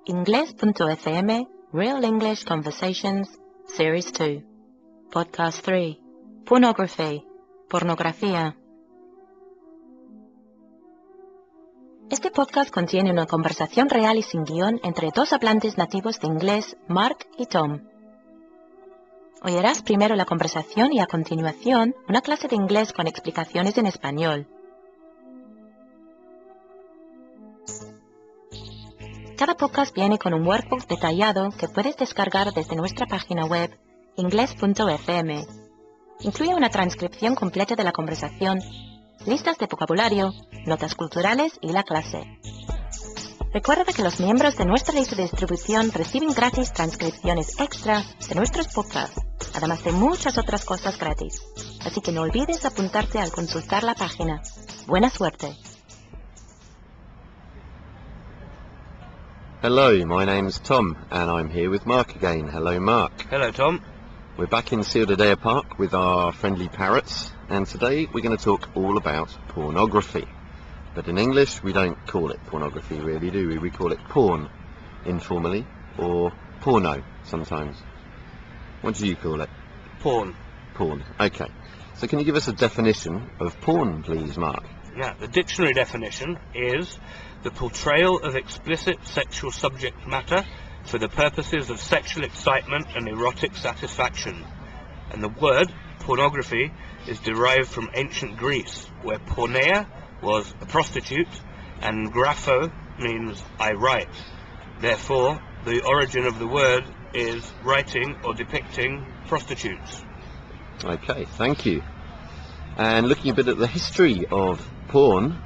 Ingles.fm Real English Conversations Series 2 Podcast 3 Pornografía. Este podcast contiene una conversación real y sin guión entre dos hablantes nativos de inglés, Mark y Tom. Oirás primero la conversación y a continuación una clase de inglés con explicaciones en español. Cada podcast viene con un workbook detallado que puedes descargar desde nuestra página web Ingles.fm. Incluye una transcripción completa de la conversación, listas de vocabulario, notas culturales y la clase. Recuerda que los miembros de nuestra lista de distribución reciben gratis transcripciones extra de nuestros podcasts, además de muchas otras cosas gratis. Así que no olvides apuntarte al consultar la página. ¡Buena suerte! Hello, my name's Tom, and I'm here with Mark again. Hello, Mark. Hello, Tom. We're back in Ciudadela Park with our friendly parrots, and today we're going to talk all about pornography. But in English, we don't call it pornography, really, do we? We call it porn, informally, or porno, sometimes. What do you call it? Porn. Porn. Okay. So can you give us a definition of porn, please, Mark? Yeah, the dictionary definition is the portrayal of explicit sexual subject matter for the purposes of sexual excitement and erotic satisfaction. And the word pornography is derived from ancient Greece, where porneia was a prostitute and grapho means I write. Therefore, the origin of the word is writing or depicting prostitutes. Okay, thank you. And looking a bit at the history of porn,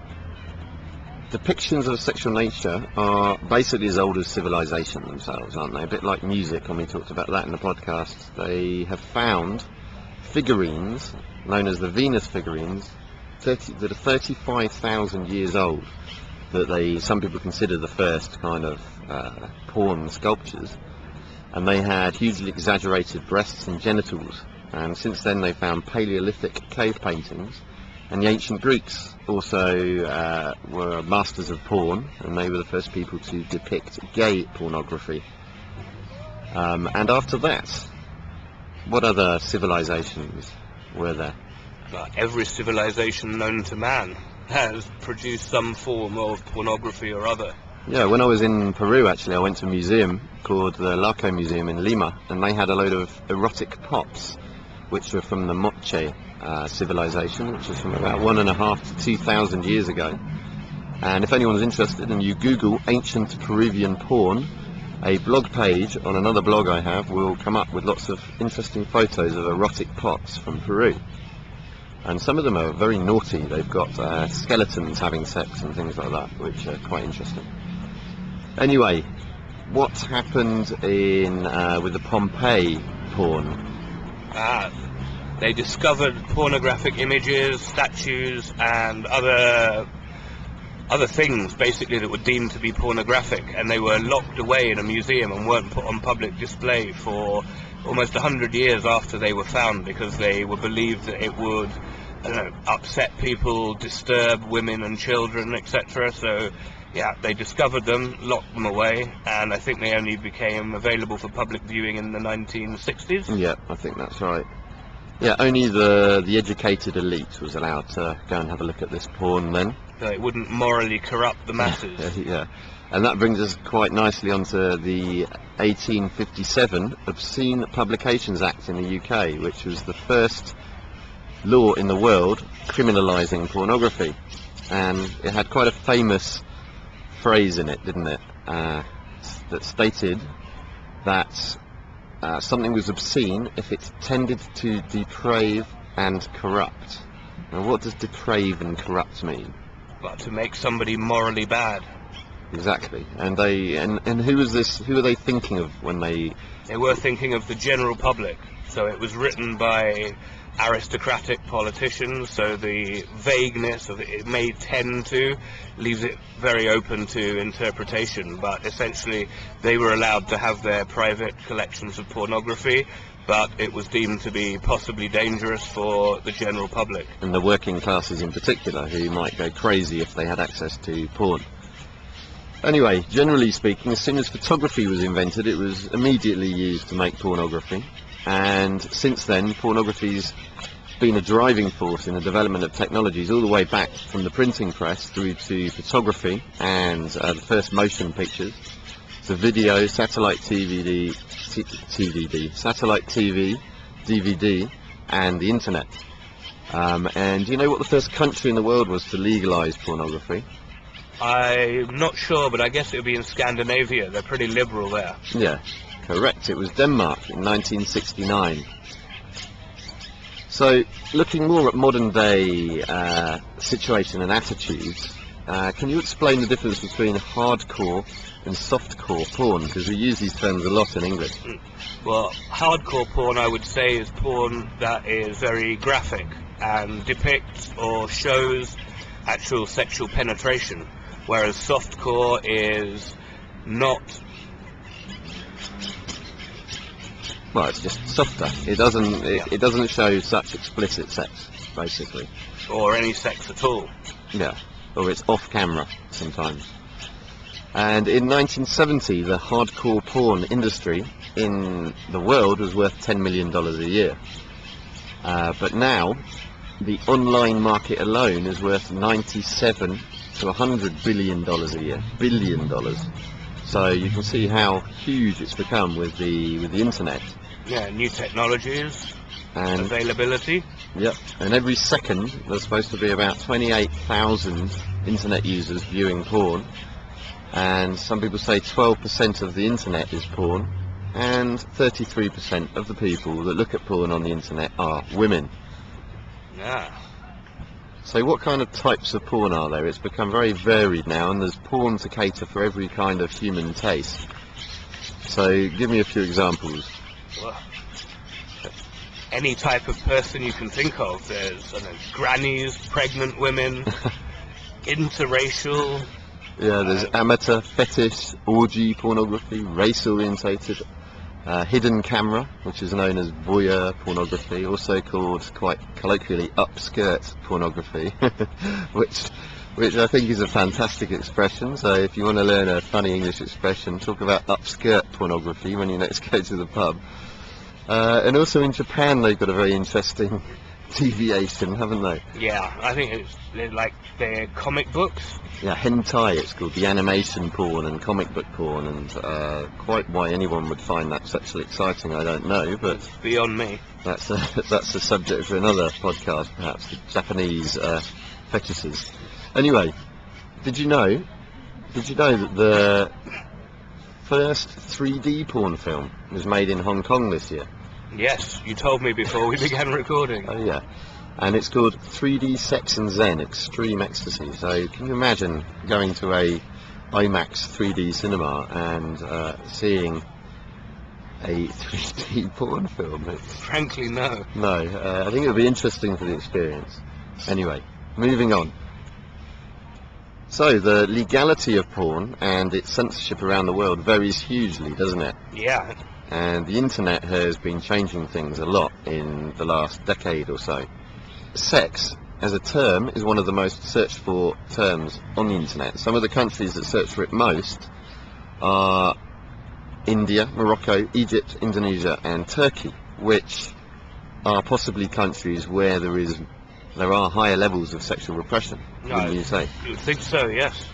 depictions of sexual nature are basically as old as civilization themselves, aren't they? A bit like music, and we talked about that in the podcast. They have found figurines, known as the Venus figurines, that are 35,000 years old, that some people consider the first kind of porn sculptures, and they had hugely exaggerated breasts and genitals. And since then they found Paleolithic cave paintings, and the ancient Greeks also were masters of porn, and they were the first people to depict gay pornography. And after that, what other civilizations were there? Every civilization known to man has produced some form of pornography or other. Yeah, when I was in Peru, actually, I went to a museum called the Laco Museum in Lima, and they had a load of erotic pots, which were from the Moche civilization, which is from about 1,500 to 2,000 years ago. And if anyone's interested and you Google ancient Peruvian porn, a blog page on another blog I have will come up with lots of interesting photos of erotic pots from Peru. And some of them are very naughty. They've got skeletons having sex and things like that, which are quite interesting. Anyway, what happened with the Pompeii porn? They discovered pornographic images, statues, and other things, basically, that were deemed to be pornographic, and they were locked away in a museum and weren't put on public display for almost 100 years after they were found, because they were believed that it would, upset people, disturb women and children, etc. So, yeah, they discovered them, locked them away, and I think they only became available for public viewing in the 1960s. Yeah, I think that's right. Yeah, only the educated elite was allowed to go and have a look at this porn then. So it wouldn't morally corrupt the masses. Yeah, and that brings us quite nicely onto the 1857 Obscene Publications Act in the UK, which was the first law in the world criminalising pornography. And it had quite a famous phrase in it, didn't it, that stated that something was obscene if it tended to deprave and corrupt. Now, what does deprave and corrupt mean? But to make somebody morally bad. Exactly. And who was this? Who were they thinking of when they? They were thinking of the general public. So it was written by aristocratic politicians. So the vagueness of it may tend to leaves it very open to interpretation. But essentially, they were allowed to have their private collections of pornography, but it was deemed to be possibly dangerous for the general public. And the working classes in particular, who might go crazy if they had access to porn. Anyway, generally speaking, as soon as photography was invented, it was immediately used to make pornography. And since then, pornography's been a driving force in the development of technologies all the way back from the printing press through to photography and the first motion pictures, to video, satellite TV, DVD, and the internet. And do you know what the first country in the world was to legalise pornography? I'm not sure, but I guess it would be in Scandinavia. They're pretty liberal there. Yeah, correct. It was Denmark in 1969. So, looking more at modern day situation and attitudes, can you explain the difference between hardcore and softcore porn? Because we use these terms a lot in English. Well, hardcore porn, I would say, is porn that is very graphic and depicts or shows actual sexual penetration, whereas softcore is not. Well, it's just softer. It doesn't show such explicit sex, basically. Or any sex at all. Yeah, or it's off camera sometimes. And in 1970, the hardcore porn industry in the world was worth $10 million a year. But now, the online market alone is worth $97 to $100 billion a year. $billion. So you can see how huge it's become with the internet. Yeah, new technologies, and availability. Yep, and every second there's supposed to be about 28,000 internet users viewing porn. And some people say 12% of the internet is porn, and 33% of the people that look at porn on the internet are women. Yeah. So what kind of types of porn are there? It's become very varied now, and there's porn to cater for every kind of human taste. So give me a few examples. Well, any type of person you can think of. There's grannies, pregnant women, interracial. Yeah, there's amateur, fetish, orgy pornography, race-orientated, hidden camera, which is known as voyeur pornography, also called quite colloquially upskirt pornography, which I think is a fantastic expression. So if you want to learn a funny English expression, talk about upskirt pornography when you next go to the pub. And also in Japan they've got a very interesting deviation, haven't they? Yeah, I think it's like their comic books. Yeah, hentai it's called, the animation porn and comic book porn, and quite why anyone would find that sexually exciting I don't know, but it's beyond me. That's a subject for another podcast perhaps, the Japanese fetishes. Anyway, did you know that the first 3D porn film was made in Hong Kong this year? Yes, you told me before we began recording. Oh yeah, and it's called 3D Sex and Zen Extreme Ecstasy. So can you imagine going to a IMAX 3D cinema and seeing a 3D porn film? Frankly, no. No, I think it would be interesting for the experience. Anyway, moving on. So the legality of porn and its censorship around the world varies hugely, doesn't it? Yeah. And the internet has been changing things a lot in the last decade or so. Sex as a term is one of the most searched for terms on the internet. Some of the countries that search for it most are India, Morocco, Egypt, Indonesia and Turkey, which are possibly countries where there are higher levels of sexual repression, wouldn't you say? I think so, yes.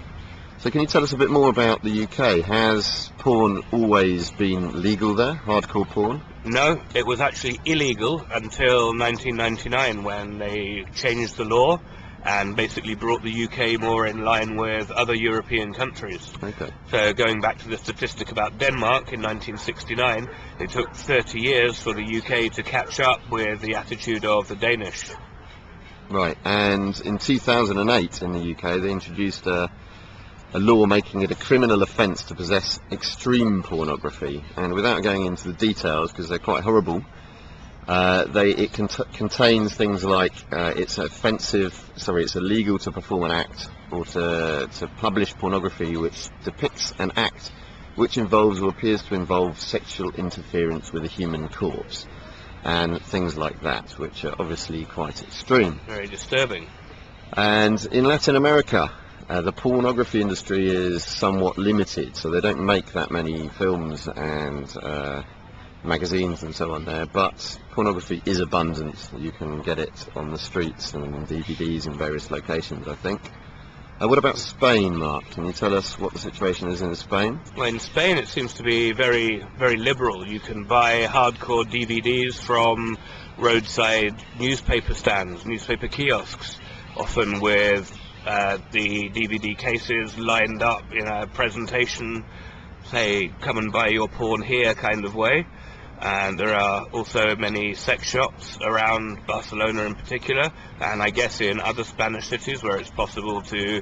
So can you tell us a bit more about the UK? Has porn always been legal there, hardcore porn? No, it was actually illegal until 1999 when they changed the law and basically brought the UK more in line with other European countries. Okay. So going back to the statistic about Denmark in 1969, it took 30 years for the UK to catch up with the attitude of the Danish. Right, and in 2008 in the UK they introduced a law making it a criminal offence to possess extreme pornography, and without going into the details because they're quite horrible, it contains things like it's illegal to perform an act or to publish pornography which depicts an act which involves or appears to involve sexual interference with a human corpse, and things like that, which are obviously quite extreme. Very disturbing. And in Latin America, the pornography industry is somewhat limited, so they don't make that many films and magazines and so on there, but pornography is abundant. You can get it on the streets and DVDs in various locations, I think. What about Spain, Mark? Can you tell us what the situation is in Spain? Well, in Spain it seems to be very, very liberal. You can buy hardcore DVDs from roadside newspaper stands, newspaper kiosks, often with the DVD cases lined up in a presentation, say, come and buy your porn here kind of way. And there are also many sex shops around Barcelona in particular, and I guess in other Spanish cities where it's possible to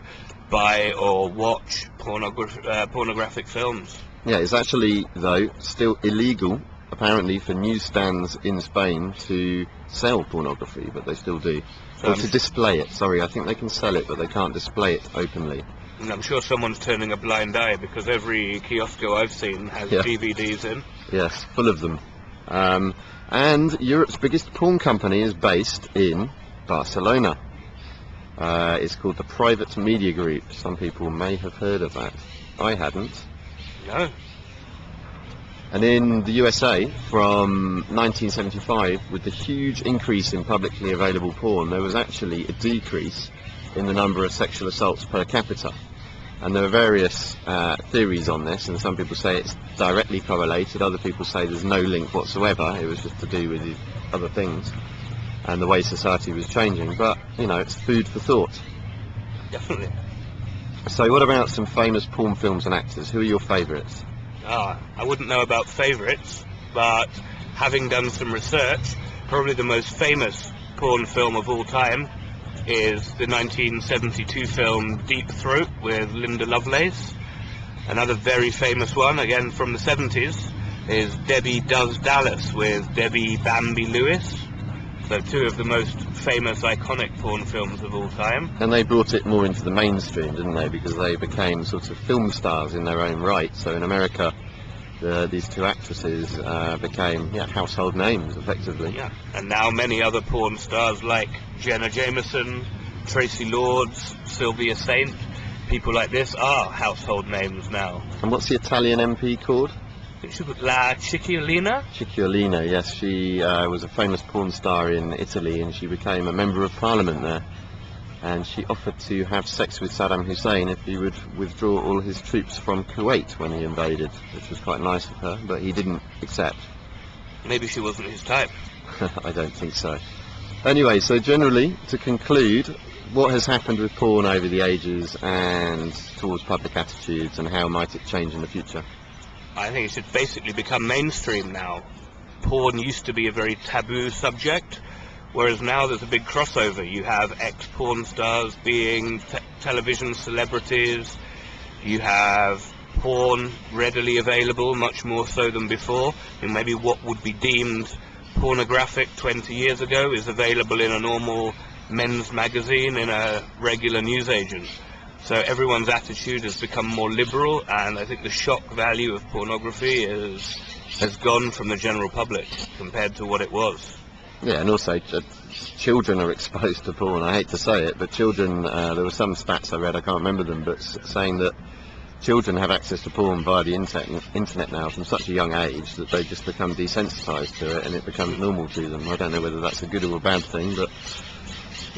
buy or watch pornographic films. Yeah, it's actually, though, still illegal, apparently, for newsstands in Spain to sell pornography, but they still do. Or to display it, sorry, I think they can sell it, but they can't display it openly. And I'm sure someone's turning a blind eye, because every kiosco I've seen has DVDs in. Yes, full of them. And Europe's biggest porn company is based in Barcelona. It's called the Private Media Group. Some people may have heard of that. I hadn't. No. And in the USA, from 1975, with the huge increase in publicly available porn, there was actually a decrease in the number of sexual assaults per capita. And there are various theories on this, and some people say it's directly correlated, other people say there's no link whatsoever, it was just to do with the other things and the way society was changing. But, you know, it's food for thought. Definitely. So what about some famous porn films and actors? Who are your favourites? I wouldn't know about favourites, but having done some research, probably the most famous porn film of all time is the 1972 film Deep Throat with Linda Lovelace. Another very famous one, again from the 70s, is Debbie Does Dallas with Debbie Bambi Lewis. So two of the most famous, iconic porn films of all time. And they brought it more into the mainstream, didn't they? Because they became sort of film stars in their own right. So in America, these two actresses became household names, effectively. Yeah, and now many other porn stars like Jenna Jameson, Tracy Lords, Sylvia Saint, people like this are household names now. And what's the Italian MP called? La Cicciolina? Cicciolina, yes. She was a famous porn star in Italy, and she became a member of parliament there. And she offered to have sex with Saddam Hussein if he would withdraw all his troops from Kuwait when he invaded, which was quite nice of her, but he didn't accept. Maybe she wasn't his type. I don't think so. Anyway, so generally, to conclude, what has happened with porn over the ages and towards public attitudes, and how might it change in the future? I think it should basically become mainstream now. Porn used to be a very taboo subject, whereas now there's a big crossover. You have ex-porn stars being television celebrities, you have porn readily available, much more so than before. And maybe what would be deemed pornographic 20 years ago is available in a normal men's magazine, in a regular newsagent. So everyone's attitude has become more liberal, and I think the shock value of pornography has gone from the general public compared to what it was. Yeah, and also children are exposed to porn. I hate to say it, but children, there were some stats I read, I can't remember them, but saying that children have access to porn via the internet now from such a young age that they just become desensitised to it and it becomes normal to them. I don't know whether that's a good or a bad thing, but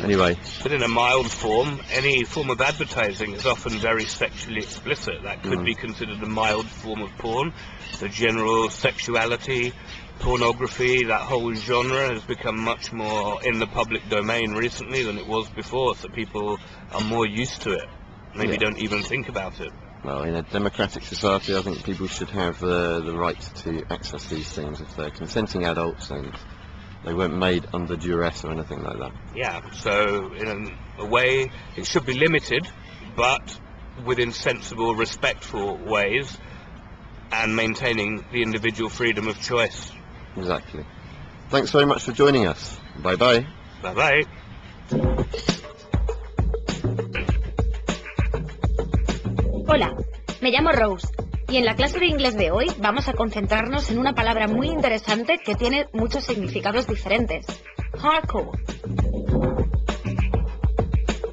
anyway. But in a mild form, any form of advertising is often very sexually explicit. That could be considered a mild form of porn. The general sexuality, pornography, that whole genre has become much more in the public domain recently than it was before, so people are more used to it. Maybe don't even think about it. Well, in a democratic society, I think people should have the right to access these things if they're consenting adults and they weren't made under duress or anything like that. Yeah, so in a way, it should be limited, but within sensible, respectful ways, and maintaining the individual freedom of choice. Exactly. Thanks very much for joining us. Bye-bye. Bye-bye. Hola, me llamo Rose, y en la clase de inglés de hoy vamos a concentrarnos en una palabra muy interesante que tiene muchos significados diferentes. Hardcore.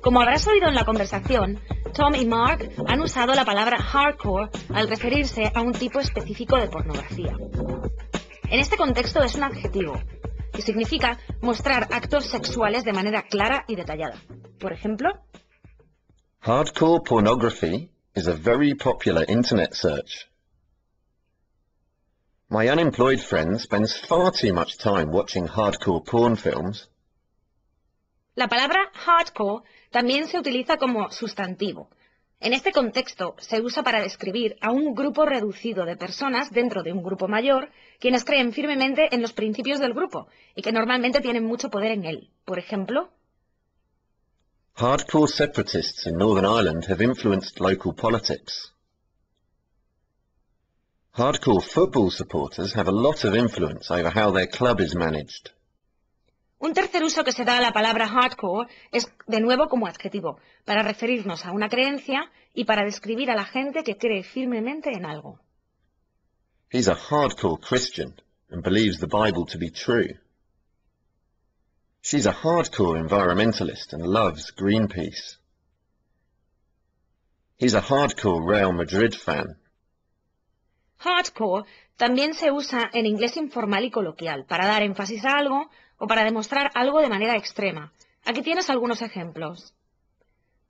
Como habrás oído en la conversación, Tom y Mark han usado la palabra hardcore al referirse a un tipo específico de pornografía. En este contexto es un adjetivo, que significa mostrar actos sexuales de manera clara y detallada. Por ejemplo, hardcore pornography is a very popular internet search. My unemployed friend spends far too much time watching hardcore porn films. la palabra hardcore también se utiliza como sustantivo. En este contexto se usa para describir a un grupo reducido de personas dentro de un grupo mayor, quienes creen firmemente en los principios del grupo y que normalmente tienen mucho poder en él. Por ejemplo, hardcore separatists in Northern Ireland have influenced local politics. Hardcore football supporters have a lot of influence over how their club is managed. un tercer uso que se da a la palabra hardcore es, de nuevo, como adjetivo, para referirnos a una creencia y para describir a la gente que cree firmemente en algo. He's a hardcore Christian and believes the Bible to be true. She's a hardcore environmentalist and loves Greenpeace. He's a hardcore Real Madrid fan. Hardcore también se usa en inglés informal y coloquial, para dar énfasis a algo o para demostrar algo de manera extrema. Aquí tienes algunos ejemplos.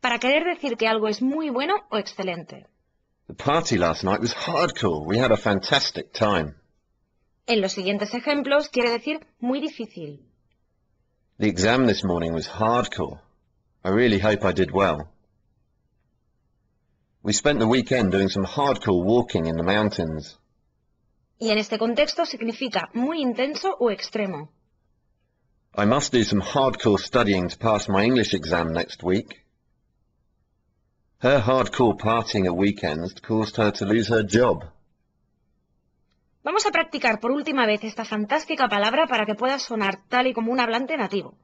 Para querer decir que algo es muy bueno o excelente. The party last night was hardcore. We had a fantastic time. En los siguientes ejemplos quiere decir muy difícil. The exam this morning was hardcore. I really hope I did well. We spent the weekend doing some hardcore walking in the mountains. Y en este contexto significa muy intenso o extremo. I must do some hardcore studying to pass my English exam next week. Her hardcore partying at weekends caused her to lose her job. Vamos a practicar por última vez esta fantástica palabra para que pueda sonar tal y como un hablante nativo.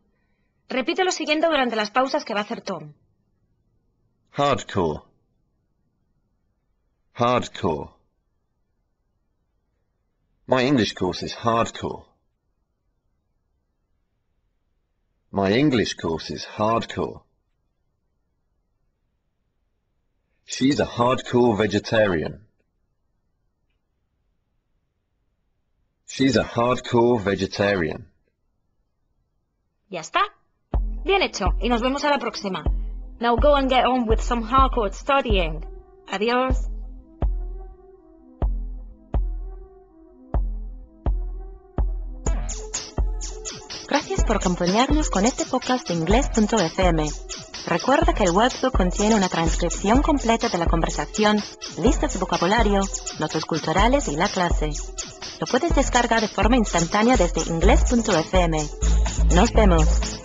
Repite lo siguiente durante las pausas que va a hacer Tom. Hardcore. Hardcore. My English course is hardcore. My English course is hardcore. She's a hardcore vegetarian. She's a hardcore vegetarian. Ya está. Bien hecho. Y nos vemos a la próxima. Now go and get on with some hardcore studying. Adiós. Gracias por acompañarnos con este podcast de Inglés.fm. Recuerda que el webbook contiene una transcripción completa de la conversación, listas de vocabulario, notas culturales y la clase. Lo puedes descargar de forma instantánea desde Inglés.fm. Nos vemos.